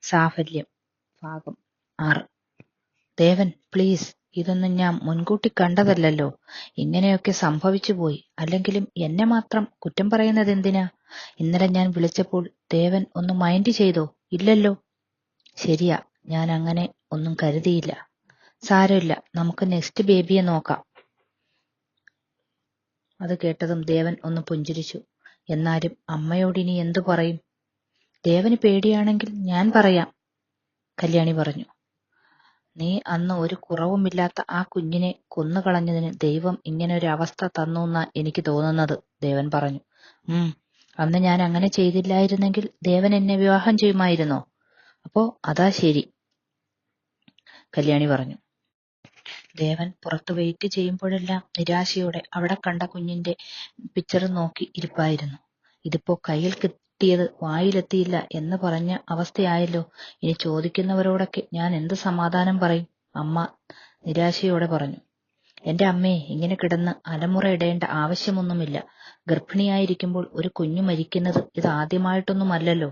സാഫല്യം ഭാഗം 6. ദേവൻ പ്ലീസ്, ഇതൊന്നും ഞാൻ മുൻകൂട്ടി കണ്ടതല്ലല്ലോ. ഇങ്ങനെയൊക്കെ സംഭവിച്ചു പോയി. അല്ലെങ്കിലും എന്നെ മാത്രം കുറ്റം പറയുന്നത് എന്തിനാ? ഇന്നലെ ഞാൻ വിളിച്ചപ്പോൾ ദേവൻ ഒന്ന് മൈൻഡ് ചെയ്തോ? ഇല്ലല്ലോ. ശരിയാ, ഞാൻ അങ്ങനെ ഒന്നും കരുതിയില്ല. സാരമില്ല, നമുക്ക് നെക്സ്റ്റ് ബേബിയെ നോക്കാം. അത് കേട്ടതും ദേവൻ ഒന്ന് പുഞ്ചിരിച്ചു. എന്നാലും അമ്മയോടിനി എന്തു പറയും? ദേവന് പേടിയാണെങ്കിൽ ഞാൻ പറയാം, കല്യാണി പറഞ്ഞു. നീ അന്ന് ഒരു കുറവുമില്ലാത്ത ആ കുഞ്ഞിനെ കൊന്നുകളഞ്ഞതിന് ദൈവം ഇങ്ങനെ ഒരു അവസ്ഥ തന്നുവെന്നാ എനിക്ക് തോന്നുന്നത്, ദേവൻ പറഞ്ഞു. അന്ന് ഞാൻ അങ്ങനെ ചെയ്തില്ലായിരുന്നെങ്കിൽ ദേവൻ എന്നെ വിവാഹം ചെയ്യുമായിരുന്നോ? അപ്പോ അതാ ശരി, കല്യാണി പറഞ്ഞു. ദേവൻ പുറത്ത് വെയിറ്റ് ചെയ്യുമ്പോഴെല്ലാം നിരാശയോടെ അവിടെ കണ്ട കുഞ്ഞിന്റെ പിക്ചർ നോക്കി ഇരിപ്പായിരുന്നു. ഇതിപ്പോ കയ്യിൽ കിട്ടിയത് വായിലെത്തിയില്ല എന്ന് പറഞ്ഞ അവസ്ഥയായല്ലോ. ഇനി ചോദിക്കുന്നവരോടൊക്കെ ഞാൻ എന്ത് സമാധാനം പറയും? അമ്മ നിരാശയോടെ പറഞ്ഞു. എന്റെ അമ്മേ, ഇങ്ങനെ കിടന്ന് അലമുറ ഇടേണ്ട ആവശ്യമൊന്നുമില്ല. ഗർഭിണിയായിരിക്കുമ്പോൾ ഒരു കുഞ്ഞു മരിക്കുന്നത് ഇത് ആദ്യമായിട്ടൊന്നുമല്ലല്ലോ.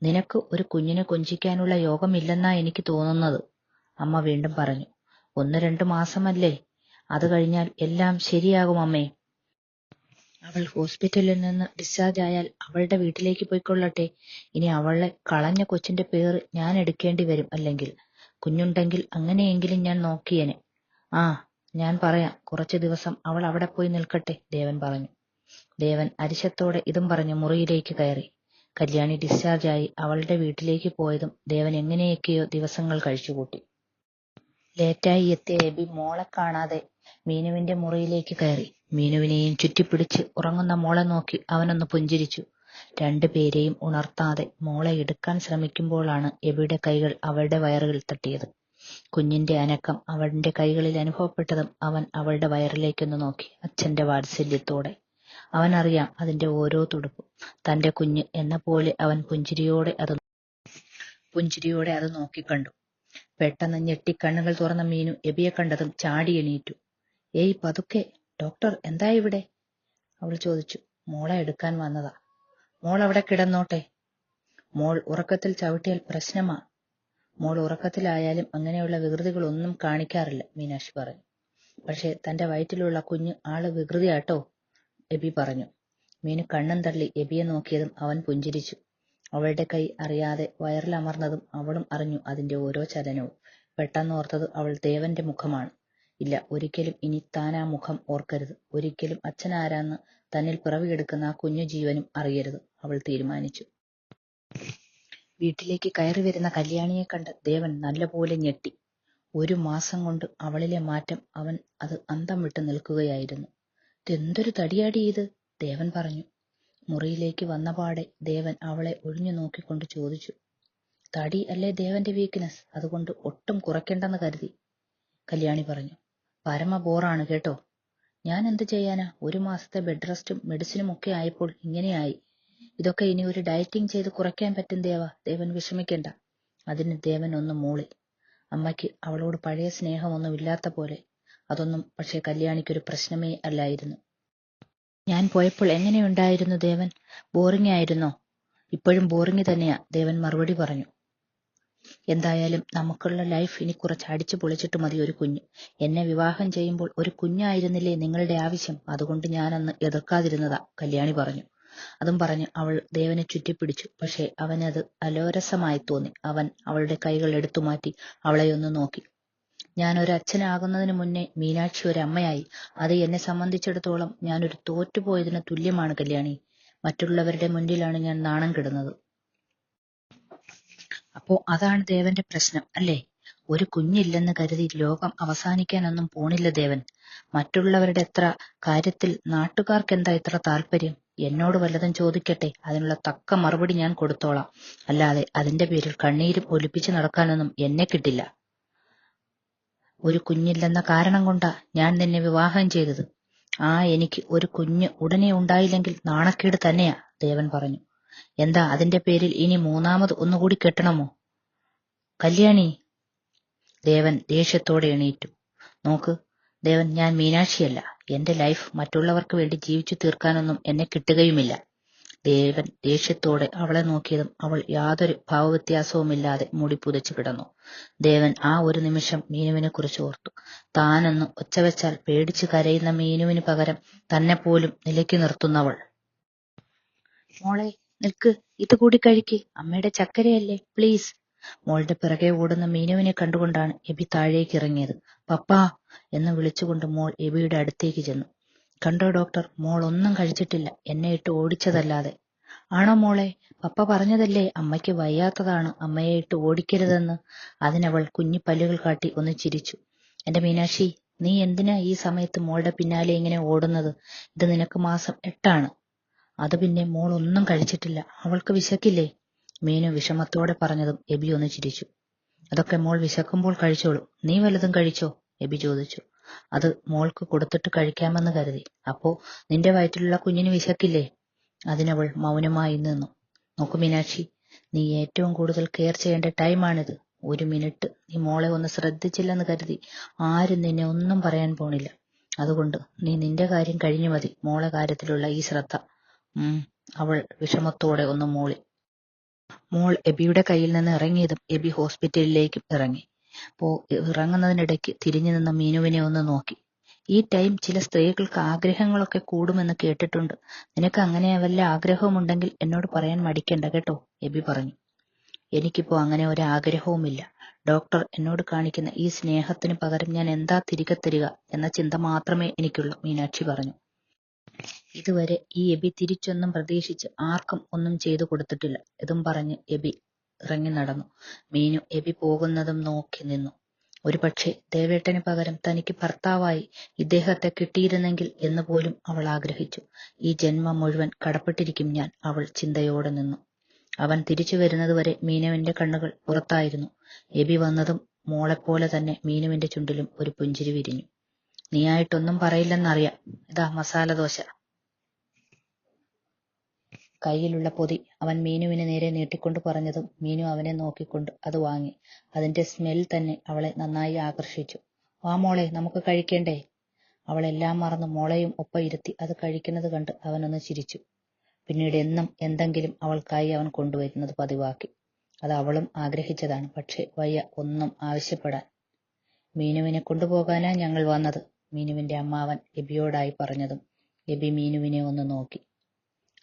നിനക്ക് ഒരു കുഞ്ഞിനെ കൊഞ്ചിക്കാനുള്ള യോഗമില്ലെന്നാ എനിക്ക് തോന്നുന്നത്, അമ്മ വീണ്ടും പറഞ്ഞു. 1-2 മാസമല്ലേ, അത് കഴിഞ്ഞാൽ എല്ലാം ശരിയാകും അമ്മേ. അവൾ ഹോസ്പിറ്റലിൽ നിന്ന് ഡിസ്ചാർജ് ആയാൽ അവളുടെ വീട്ടിലേക്ക് പോയിക്കൊള്ളട്ടെ. ഇനി അവളെ കളഞ്ഞ കൊച്ചിന്റെ പേര് ഞാൻ എടുക്കേണ്ടി വരും. അല്ലെങ്കിൽ കുഞ്ഞുണ്ടെങ്കിൽ അങ്ങനെയെങ്കിലും ഞാൻ നോക്കിയേനെ. ഞാൻ പറയാം, കുറച്ചു ദിവസം അവൾ അവിടെ പോയി നിൽക്കട്ടെ, ദേവൻ പറഞ്ഞു. ദേവൻ അരിശത്തോടെ ഇതും പറഞ്ഞ് മുറിയിലേക്ക് കയറി. കല്യാണി ഡിസ്ചാർജായി അവളുടെ വീട്ടിലേക്ക് പോയതും ദേവൻ എങ്ങനെയൊക്കെയോ ദിവസങ്ങൾ കഴിച്ചുകൂട്ടി. ലേറ്റായി എത്തിയ എബി മോളെ കാണാതെ മീനുവിന്റെ മുറിയിലേക്ക് കയറി. മീനുവിനെയും ചുറ്റിപ്പിടിച്ച് ഉറങ്ങുന്ന മോളെ നോക്കി അവനൊന്ന് പുഞ്ചിരിച്ചു. രണ്ടുപേരെയും ഉണർത്താതെ മോളെ എടുക്കാൻ ശ്രമിക്കുമ്പോഴാണ് എബിയുടെ കൈകൾ അവളുടെ വയറുകളിൽ തട്ടിയത്. കുഞ്ഞിന്റെ അനക്കം അവന്റെ കൈകളിൽ അനുഭവപ്പെട്ടതും അവൻ അവളുടെ വയറിലേക്കൊന്ന് നോക്കി, അച്ഛന്റെ വാത്സല്യത്തോടെ. അവനറിയാം അതിന്റെ ഓരോ തുടുപ്പും. തന്റെ കുഞ്ഞ് എന്ന പോലെ അവൻ പുഞ്ചിരിയോടെ അത് നോക്കിക്കണ്ടു. പെട്ടെന്ന് ഞെട്ടി കണ്ണുകൾ തുറന്ന മീനു എബിയെ കണ്ടതും ചാടി എണീറ്റു. ഏയ് പതുക്കെ, ഡോക്ടർ എന്താ ഇവിടെ? അവൾ ചോദിച്ചു. മോളെ എടുക്കാൻ വന്നതാ. മോൾ അവിടെ കിടന്നോട്ടെ. മോൾ ഉറക്കത്തിൽ ചവിട്ടിയാൽ പ്രശ്നമാ. മോൾ ഉറക്കത്തിലായാലും അങ്ങനെയുള്ള വികൃതികളൊന്നും കാണിക്കാറില്ല, മീനാക്ഷി പറഞ്ഞു. പക്ഷെ തന്റെ വയറ്റിലുള്ള കുഞ്ഞ് ആള് വികൃതിയാട്ടോ, എബി പറഞ്ഞു. മീനു കണ്ണും തള്ളി എബിയെ നോക്കിയതും അവൻ പുഞ്ചിരിച്ചു. അവളുടെ കൈ അറിയാതെ വയറിലമർന്നതും അവളും അറിഞ്ഞു അതിന്റെ ഓരോ ചലനവും. പെട്ടെന്നോർത്തത് അവൾ ദേവന്റെ മുഖമാണ്. ഇല്ല, ഒരിക്കലും ഇനി താൻ ആ മുഖം ഓർക്കരുത്. ഒരിക്കലും അച്ഛനാരാന്ന് തന്നിൽ പിറവിയെടുക്കുന്ന ആ കുഞ്ഞു ജീവനും അറിയരുത്, അവൾ തീരുമാനിച്ചു. വീട്ടിലേക്ക് കയറി വരുന്ന കല്യാണിയെ കണ്ട് ദേവൻ നല്ലപോലെ ഞെട്ടി. 1 മാസം കൊണ്ട് അവളിലെ മാറ്റം അവൻ അത് അന്തം വിട്ട് നിൽക്കുകയായിരുന്നു. ഇതെന്തൊരു തടിയാടി ഇത്, ദേവൻ പറഞ്ഞു. മുറിയിലേക്ക് വന്നപാടെ ദേവൻ അവളെ ഒഴിഞ്ഞു നോക്കിക്കൊണ്ട് ചോദിച്ചു. തടി അല്ലേ ദേവന്റെ വീക്ക്നെസ്, അതുകൊണ്ട് ഒട്ടും കുറയ്ക്കണ്ടെന്ന് കരുതി, കല്യാണി പറഞ്ഞു. പരമ ബോറാണ് കേട്ടോ. ഞാൻ എന്ത് ചെയ്യാനാ? 1 മാസത്തെ ബെഡ് റെസ്റ്റും മെഡിസിനും ഒക്കെ ആയപ്പോൾ ഇങ്ങനെയായി. ഇതൊക്കെ ഇനി ഒരു ഡയറ്റിംഗ് ചെയ്ത് കുറയ്ക്കാൻ പറ്റും ദേവൻ വിഷമിക്കണ്ട. അതിന് ദേവൻ ഒന്ന് മൂളി. അമ്മയ്ക്ക് അവളോട് പഴയ സ്നേഹമൊന്നും ഇല്ലാത്ത പോലെ. അതൊന്നും പക്ഷെ കല്യാണിക്കൊരു പ്രശ്നമേ അല്ലായിരുന്നു. ഞാൻ പോയപ്പോൾ എങ്ങനെയുണ്ടായിരുന്നു ദേവൻ? ബോറിംഗ് ആയിരുന്നോ? ഇപ്പോഴും ബോറിംഗ് തന്നെയാ, ദേവൻ മറുപടി പറഞ്ഞു. എന്തായാലും നമുക്കുള്ള ലൈഫ് ഇനി കുറച്ച് അടിച്ചു പൊളിച്ചിട്ട് മതി ഒരു കുഞ്ഞ്. എന്നെ വിവാഹം ചെയ്യുമ്പോൾ ഒരു കുഞ്ഞായിരുന്നില്ലേ നിങ്ങളുടെ ആവശ്യം? അതുകൊണ്ട് ഞാനന്ന് എതിർക്കാതിരുന്നതാ, കല്യാണി പറഞ്ഞു. അതും പറഞ്ഞ് അവൾ ദേവനെ ചുറ്റിപ്പിടിച്ചു. പക്ഷെ അവനത് അലോരസമായി തോന്നി. അവൻ അവളുടെ കൈകൾ എടുത്തുമാറ്റി അവളെയൊന്ന് നോക്കി. ഞാൻ ഒരു അച്ഛനാകുന്നതിന് മുന്നേ മീനാക്ഷി ഒരു അമ്മയായി. അത് എന്നെ സംബന്ധിച്ചിടത്തോളം ഞാനൊരു തോറ്റുപോയതിന് തുല്യമാണ് കല്യാണി. മറ്റുള്ളവരുടെ മുന്നിലാണ് ഞാൻ നാണം കെടുന്നത്. അപ്പോ അതാണ് ദേവന്റെ പ്രശ്നം അല്ലേ? ഒരു കുഞ്ഞില്ലെന്ന് കരുതി ലോകം അവസാനിക്കാനൊന്നും പോണില്ല ദേവൻ. മറ്റുള്ളവരുടെ എത്ര കാര്യത്തിൽ നാട്ടുകാർക്കെന്താ ഇത്ര താല്പര്യം? എന്നോട് വല്ലതും ചോദിക്കട്ടെ, അതിനുള്ള തക്ക മറുപടി ഞാൻ കൊടുത്തോളാം. അല്ലാതെ അതിന്റെ പേരിൽ കണ്ണീരും ഒലിപ്പിച്ച് നടക്കാനൊന്നും എന്നെ കിട്ടില്ല. ഒരു കുഞ്ഞില്ലെന്ന കാരണം കൊണ്ടാ ഞാൻ നിന്നെ വിവാഹം ചെയ്തത്. എനിക്ക് ഒരു കുഞ്ഞ് ഉടനെ ഉണ്ടായില്ലെങ്കിൽ നാണക്കേട് തന്നെയാ, ദേവൻ പറഞ്ഞു. എന്താ അതിന്റെ പേരിൽ ഇനി 3ാമത് ഒന്നുകൂടി കെട്ടണമോ? കല്യാണി, ദേവൻ ദേഷ്യത്തോടെ എണീറ്റു. നോക്ക് ദേവൻ, ഞാൻ മീനാക്ഷിയല്ല. എന്റെ ലൈഫ് മറ്റുള്ളവർക്ക് വേണ്ടി ജീവിച്ചു തീർക്കാനൊന്നും എന്നെ കിട്ടുകയുമില്ല. ദേവൻ ദേഷ്യത്തോടെ അവളെ നോക്കിയതും അവൾ യാതൊരു ഭാവവ്യത്യാസവുമില്ലാതെ മുടി പുതച്ചു കിടന്നു. ദേവൻ ആ ഒരു നിമിഷം മീനുവിനെ കുറിച്ച് ഓർത്തു. താനൊന്ന് ഒച്ചവെച്ചാൽ പേടിച്ചു കരയുന്ന മീനുവിന് പകരം തന്നെ പോലും നിലയ്ക്ക് നിർത്തുന്നവൾ. മോളെ നിൽക്ക്, ഇത് കൂടി കഴിക്ക്, അമ്മയുടെ ചക്കരയല്ലേ, പ്ലീസ്. മോളുടെ പിറകെ ഓടുന്ന മീനുവിനെ കണ്ടുകൊണ്ടാണ് എബി താഴേക്ക് ഇറങ്ങിയത്. പപ്പാ എന്ന് വിളിച്ചുകൊണ്ട് മോൾ എബിയുടെ അടുത്തേക്ക് ചെന്നു. കണ്ടോ ഡോക്ടർ, മോൾ ഒന്നും കഴിച്ചിട്ടില്ല, എന്നെ ഇട്ട് ഓടിച്ചതല്ലാതെ. ആണോ മോളെ, പപ്പ പറഞ്ഞതല്ലേ അമ്മയ്ക്ക് വയ്യാത്തതാണ്, അമ്മയെ ഇട്ട് ഓടിക്കരുതെന്ന്. അതിനവൾ കുഞ്ഞി പല്ലുകൾ കാട്ടി ഒന്ന് ചിരിച്ചു. എന്റെ മീനാക്ഷി, നീ എന്തിനാ ഈ സമയത്ത് മോളുടെ പിന്നാലെ ഇങ്ങനെ ഓടുന്നത്? ഇത് നിനക്ക് മാസം 8 അത് പിന്നെ മോൾ ഒന്നും കഴിച്ചിട്ടില്ല, അവൾക്ക് വിശക്കില്ലേ? മീനു വിഷമത്തോടെ പറഞ്ഞതും എബി ഒന്ന് ചിരിച്ചു. അതൊക്കെ മോൾ വിശക്കുമ്പോൾ കഴിച്ചോളൂ, നീ വല്ലതും കഴിച്ചോ? എബി ചോദിച്ചു. അത് മോൾക്ക് കൊടുത്തിട്ട് കഴിക്കാമെന്ന് കരുതി. അപ്പോ നിന്റെ വയറ്റിലുള്ള കുഞ്ഞിന് വിശക്കില്ലേ? അതിനവൾ മൗനമായി നിന്നു. നോക്കു മീനാക്ഷി, നീ ഏറ്റവും കൂടുതൽ കെയർ ചെയ്യേണ്ട ടൈമാണിത്. 1 മിനിറ്റ് നീ മോളെ ഒന്ന് ശ്രദ്ധിച്ചില്ലെന്ന് കരുതി ആരും നിന്നെ ഒന്നും പറയാൻ പോണില്ല. അതുകൊണ്ട് നീ നിന്റെ കാര്യം കഴിഞ്ഞു മതി മോളെ കാര്യത്തിലുള്ള ഈ ശ്രദ്ധ. അവൾ വിഷമത്തോടെ ഒന്ന് മൂളി. മോൾ എബിയുടെ കയ്യിൽ നിന്ന് ഇറങ്ങിയതും എബി ഹോസ്പിറ്റലിലേക്കും ഇറങ്ങി. ഇറങ്ങുന്നതിനിടയ്ക്ക് തിരിഞ്ഞു നിന്ന മീനുവിനെ ഒന്ന് നോക്കി. ഈ ടൈം ചില സ്ത്രീകൾക്ക് ആഗ്രഹങ്ങളൊക്കെ കൂടുമെന്ന് കേട്ടിട്ടുണ്ട്. നിനക്ക് അങ്ങനെ വല്ല ആഗ്രഹവുമുണ്ടെങ്കിൽ എന്നോട് പറയാൻ മടിക്കണ്ട കേട്ടോ, എബി പറഞ്ഞു. എനിക്കിപ്പോ അങ്ങനെ ഒരാഗ്രഹവുമില്ല. ഡോക്ടർ എന്നോട് കാണിക്കുന്ന ഈ സ്നേഹത്തിന് പകരം ഞാൻ എന്താ തിരികെ തരിക എന്ന ചിന്ത മാത്രമേ എനിക്കുള്ളൂ, മീനാക്ഷി പറഞ്ഞു. ഇതുവരെ ഈ എബി തിരിച്ചൊന്നും പ്രതീക്ഷിച്ച് ആർക്കും ഒന്നും ചെയ്തു കൊടുത്തിട്ടില്ല. ഇതും പറഞ്ഞ് എബി ഇറങ്ങി നടന്നു. മീനു എബി പോകുന്നതും നോക്കി നിന്നു. ഒരു പക്ഷേ ദേവേട്ടന് പകരം തനിക്ക് ഭർത്താവായി ഇദ്ദേഹത്തെ കിട്ടിയിരുന്നെങ്കിൽ എന്ന് പോലും അവൾ ആഗ്രഹിച്ചു. ഈ ജന്മം മുഴുവൻ കടപ്പെട്ടിരിക്കും ഞാൻ, അവൾ ചിന്തയോടെ നിന്നു. അവൻ തിരിച്ചു വരുന്നതുവരെ മീനുവിന്റെ കണ്ണുകൾ പുറത്തായിരുന്നു. എബി വന്നതും മോളെപ്പോലെ തന്നെ മീനുവിന്റെ ചുണ്ടിലും ഒരു പുഞ്ചിരി വിരിഞ്ഞു. നീയായിട്ടൊന്നും പറയില്ലെന്നറിയാം, ഇതാ മസാല ദോശ. കയ്യിലുള്ള പൊതി അവൻ മീനുവിന് നേരെ നീട്ടിക്കൊണ്ട് പറഞ്ഞതും മീനു അവനെ നോക്കിക്കൊണ്ട് അത് വാങ്ങി. അതിന്റെ സ്മെൽ തന്നെ അവളെ നന്നായി ആകർഷിച്ചു. വാ മോളെ, നമുക്ക് കഴിക്കേണ്ടേ? അവളെല്ലാം മറന്ന് മോളെയും ഒപ്പം ഇരുത്തി അത് കഴിക്കുന്നത് കണ്ട് അവനൊന്ന് ചിരിച്ചു. പിന്നീട് എന്നും എന്തെങ്കിലും അവൾക്കായി അവൻ കൊണ്ടുവരുന്നത് പതിവാക്കി. അത് അവളും ആഗ്രഹിച്ചതാണ്. പക്ഷെ വയ്യ ഒന്നും ആവശ്യപ്പെടാൻ. മീനുവിനെ കൊണ്ടുപോകാനാ ഞങ്ങൾ വന്നത്, മീനുവിന്റെ അമ്മാവൻ എബിയോടായി പറഞ്ഞതും എബി മീനുവിനെ ഒന്ന് നോക്കി.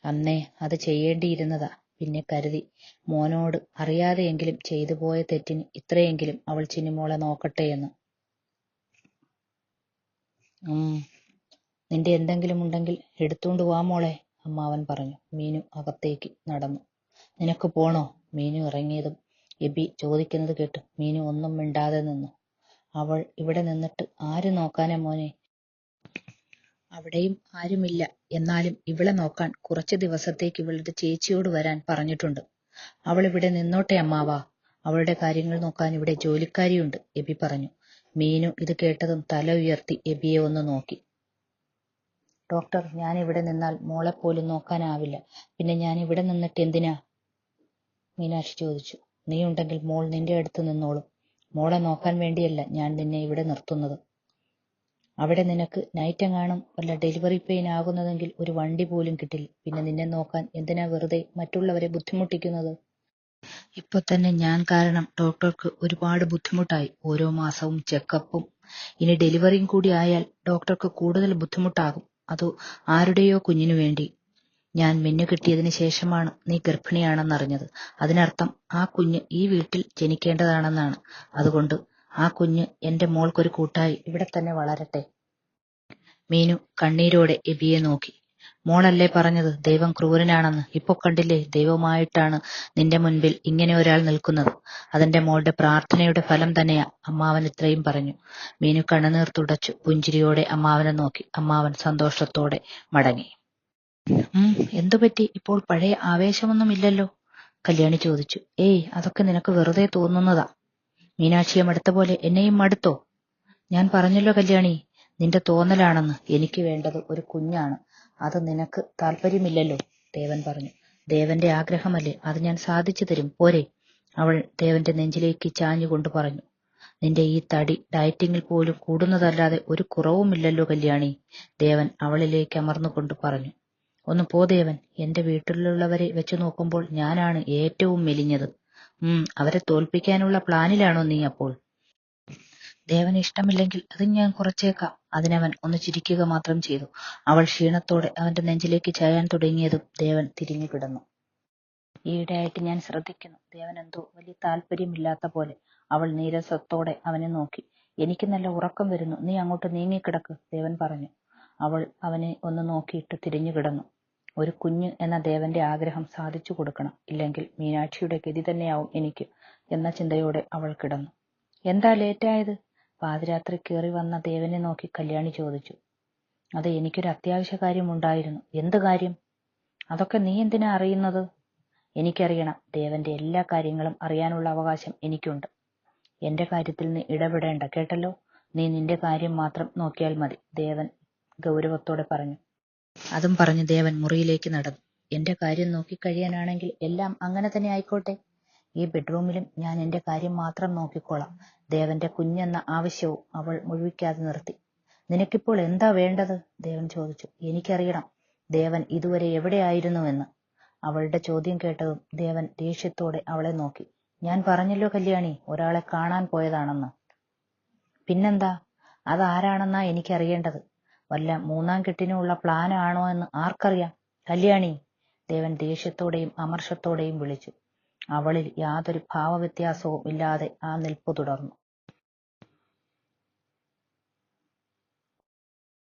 അന്നേ അത് ചെയ്യേണ്ടിയിരുന്നതാ. പിന്നെ കരുതി മോനോട് അറിയാതെയെങ്കിലും ചെയ്തു പോയ തെറ്റിന് ഇത്രയെങ്കിലും അവൾ ചിന്നിമോളെ നോക്കട്ടെ എന്ന്. നിന്റെ എന്തെങ്കിലും ഉണ്ടെങ്കിൽ എടുത്തുകൊണ്ട് വാ മോളെ, അമ്മാവൻ പറഞ്ഞു. മീനു അകത്തേക്ക് നടന്നു. നിനക്ക് പോണോ? മീനു ഇറങ്ങിയതും എബി ചോദിക്കുന്നത് കേട്ട് മീനു ഒന്നും മിണ്ടാതെ നിന്നു. അവൾ ഇവിടെ നിന്നിട്ട് ആര് നോക്കാനാ മോനെ? അവിടെയും ആരുമില്ല. എന്നാലും ഇവളെ നോക്കാൻ കുറച്ച് ദിവസത്തേക്ക് ഇവളുടെ ചേച്ചിയോട് വരാൻ പറഞ്ഞിട്ടുണ്ട്. അവൾ ഇവിടെ നിന്നോട്ടെ അമ്മാവാ, അവളുടെ കാര്യങ്ങൾ നോക്കാൻ ഇവിടെ ജോലിക്കാരിയുണ്ട്, എബി പറഞ്ഞു. മീനു ഇത് കേട്ടതും തല ഉയർത്തി എബിയെ ഒന്ന് നോക്കി. ഡോക്ടർ, ഞാൻ ഇവിടെ നിന്നാൽ മോളെപ്പോലും നോക്കാനാവില്ല. പിന്നെ ഞാൻ ഇവിടെ നിന്നിട്ട് എന്തിനാ? മീനാക്ഷി ചോദിച്ചു. നീ ഉണ്ടെങ്കിൽ മോൾ നിന്റെ അടുത്ത് നിന്നോളും. മോളെ നോക്കാൻ വേണ്ടിയല്ല ഞാൻ നിന്നെ ഇവിടെ നിർത്തുന്നത്. അവിടെ നിനക്ക് നൈറ്റ് എങ്ങാനും വല്ല ഡെലിവറി പെയിൻ ആകുന്നതെങ്കിൽ ഒരു വണ്ടി പോലും കിട്ടില്ല. പിന്നെ നിന്നെ നോക്കാൻ എന്തിനാ വെറുതെ മറ്റുള്ളവരെ ബുദ്ധിമുട്ടിക്കുന്നത്? ഇപ്പൊ തന്നെ ഞാൻ കാരണം ഡോക്ടർക്ക് ഒരുപാട് ബുദ്ധിമുട്ടായി. ഓരോ മാസവും ചെക്കപ്പും. ഇനി ഡെലിവറിയും കൂടി ആയാൽ ഡോക്ടർക്ക് കൂടുതൽ ബുദ്ധിമുട്ടാകും. അത് ആരുടെയോ കുഞ്ഞിനു വേണ്ടി. ഞാൻ മിന്നു കിട്ടിയതിന് ശേഷമാണ് നീ ഗർഭിണിയാണെന്നറിഞ്ഞത്. അതിനർത്ഥം ആ കുഞ്ഞ് ഈ വീട്ടിൽ ജനിക്കേണ്ടതാണെന്നാണ്. അതുകൊണ്ട് ആ കുഞ്ഞ് എന്റെ മോൾക്കൊരു കൂട്ടായി ഇവിടെ തന്നെ വളരട്ടെ. മീനു കണ്ണീരോടെ എബിയെ നോക്കി. മോളല്ലേ പറഞ്ഞത് ദൈവം ക്രൂരനാണെന്ന്? ഇപ്പൊ കണ്ടില്ലേ, ദൈവമായിട്ടാണ് നിന്റെ മുൻപിൽ ഇങ്ങനെ ഒരാൾ നിൽക്കുന്നത്. അതെന്റെ മോളുടെ പ്രാർത്ഥനയുടെ ഫലം തന്നെയാ, അമ്മാവൻ ഇത്രയും പറഞ്ഞു. മീനു കണ്ണുനീർ തുടച്ചു പുഞ്ചിരിയോടെ അമ്മാവനെ നോക്കി. അമ്മാവൻ സന്തോഷത്തോടെ മടങ്ങി. എന്തുപറ്റി, ഇപ്പോൾ പഴയ ആവേശമൊന്നുമില്ലല്ലോ? കല്യാണി ചോദിച്ചു. ഏയ്, അതൊക്കെ നിനക്ക് വെറുതെ തോന്നുന്നതാ. മീനാക്ഷിയെ മടുത്ത പോലെ എന്നെയും മടുത്തോ? ഞാൻ പറഞ്ഞല്ലോ കല്യാണി, നിന്റെ തോന്നലാണെന്ന്. എനിക്ക് വേണ്ടത് ഒരു കുഞ്ഞാണ്. അത് നിനക്ക് താല്പര്യമില്ലല്ലോ, ദേവൻ പറഞ്ഞു. ദേവന്റെ ആഗ്രഹമല്ലേ, അത് ഞാൻ സാധിച്ചു തരും, പോരെ? അവൾ ദേവന്റെ നെഞ്ചിലേക്ക് ചാഞ്ഞുകൊണ്ട് പറഞ്ഞു. നിന്റെ ഈ തടി ഡയറ്റിങ്ങിൽ പോലും കൂടുന്നതല്ലാതെ ഒരു കുറവുമില്ലല്ലോ കല്യാണി, ദേവൻ അവളിലേക്ക് അമർന്നുകൊണ്ട് പറഞ്ഞു. ഒന്ന് പോ ദേവൻ. എന്റെ വീട്ടിലുള്ളവരെ വെച്ച് നോക്കുമ്പോൾ ഞാനാണ് ഏറ്റവും മെലിഞ്ഞത്. അവരെ തോൽപ്പിക്കാനുള്ള പ്ലാനിലാണോ നീ അപ്പോൾ? ദേവന് ഇഷ്ടമില്ലെങ്കിൽ അത് ഞാൻ കുറച്ചേക്കാം. അതിനവൻ ഒന്ന് ചിരിക്കുക മാത്രം ചെയ്തു. അവൾ ക്ഷീണത്തോടെ അവന്റെ നെഞ്ചിലേക്ക് ചായാൻ തുടങ്ങിയതും ദേവൻ തിരിഞ്ഞു കിടന്നു. ഈയിടെയായിട്ട് ഞാൻ ശ്രദ്ധിക്കുന്നു, ദേവൻ എന്തോ വലിയ താല്പര്യമില്ലാത്ത പോലെ. അവൾ നീരസത്തോടെ അവനെ നോക്കി. എനിക്ക് നല്ല ഉറക്കം വരുന്നു, നീ അങ്ങോട്ട് നീങ്ങിക്കിടക്ക്, ദേവൻ പറഞ്ഞു. അവൾ അവനെ ഒന്ന് നോക്കിയിട്ട് തിരിഞ്ഞു കിടന്നു. ഒരു കുഞ്ഞ് എന്ന ദേവന്റെ ആഗ്രഹം സാധിച്ചു കൊടുക്കണം, ഇല്ലെങ്കിൽ മീനാക്ഷിയുടെ ഗതി തന്നെയാവും എനിക്ക് എന്ന ചിന്തയോടെ അവൾ കിടന്നു. എന്താ ലേറ്റായത്? പാതിരാത്രി കയറി വന്ന ദേവനെ നോക്കി കല്യാണി ചോദിച്ചു. അത് എനിക്കൊരു അത്യാവശ്യ കാര്യം ഉണ്ടായിരുന്നു. എന്ത് കാര്യം? അതൊക്കെ നീ എന്തിനാ അറിയുന്നത്? എനിക്കറിയണം. ദേവന്റെ എല്ലാ കാര്യങ്ങളും അറിയാനുള്ള അവകാശം എനിക്കുണ്ട്. എന്റെ കാര്യത്തിൽ നീ ഇടപെടേണ്ട, കേട്ടല്ലോ. നീ നിന്റെ കാര്യം മാത്രം നോക്കിയാൽ മതി, ദേവൻ ഗൗരവത്തോടെ പറഞ്ഞു. അതും പറഞ്ഞ് ദേവൻ മുറിയിലേക്ക് നടന്നു. എന്റെ കാര്യം നോക്കിക്കഴിയാനാണെങ്കിൽ എല്ലാം അങ്ങനെ തന്നെ ആയിക്കോട്ടെ. ഈ ബെഡ്റൂമിലും ഞാൻ എന്റെ കാര്യം മാത്രം നോക്കിക്കോളാം. ദേവന്റെ കുഞ്ഞെന്ന ആവശ്യവും അവൾ മുഴുവിക്കാതെ നിർത്തി. നിനക്കിപ്പോൾ എന്താ വേണ്ടത്? ദേവൻ ചോദിച്ചു. എനിക്കറിയണം ദേവൻ ഇതുവരെ എവിടെയായിരുന്നുവെന്ന്. അവളുടെ ചോദ്യം കേട്ടതും ദേവൻ ദേഷ്യത്തോടെ അവളെ നോക്കി. ഞാൻ പറഞ്ഞല്ലോ കല്യാണി, ഒരാളെ കാണാൻ പോയതാണെന്ന്. പിന്നെന്താ? അതാരാണെന്നാ എനിക്കറിയേണ്ടത്. വല്ല മൂന്നാം കെട്ടിനുമുള്ള പ്ലാൻ ആണോ എന്ന് ആർക്കറിയാം? കല്യാണി, ദേവൻ ദേഷ്യത്തോടെയും അമർഷത്തോടെയും വിളിച്ചു. അവളിൽ യാതൊരു ഭാവവ്യത്യാസവും ഇല്ലാതെ ആ നിൽപ്പ് തുടർന്നു.